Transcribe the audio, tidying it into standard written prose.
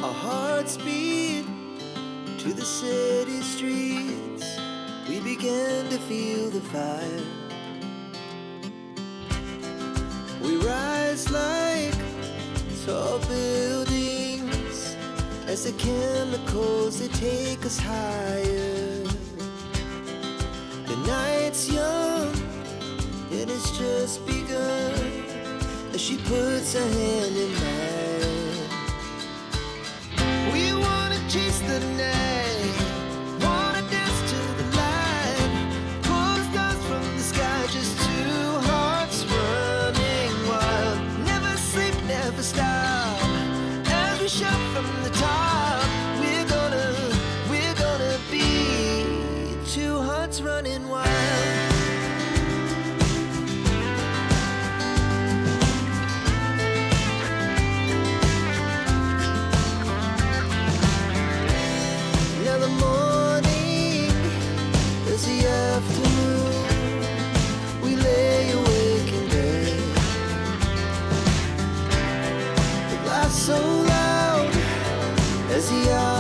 Our hearts beat to the city streets. We began to feel the fire. We rise like tall buildings as the chemicals, they take us higher. The night's young and it's just begun as she puts her hand in mine. We wanna chase the night, wanna dance to the light, pull the stars from the sky, just two hearts running wild. Never sleep, never stop, as we shout from the top. We're gonna be two hearts running wild. Now the morning is the afternoon. We lay awake in bed. The laughs so loud as the hours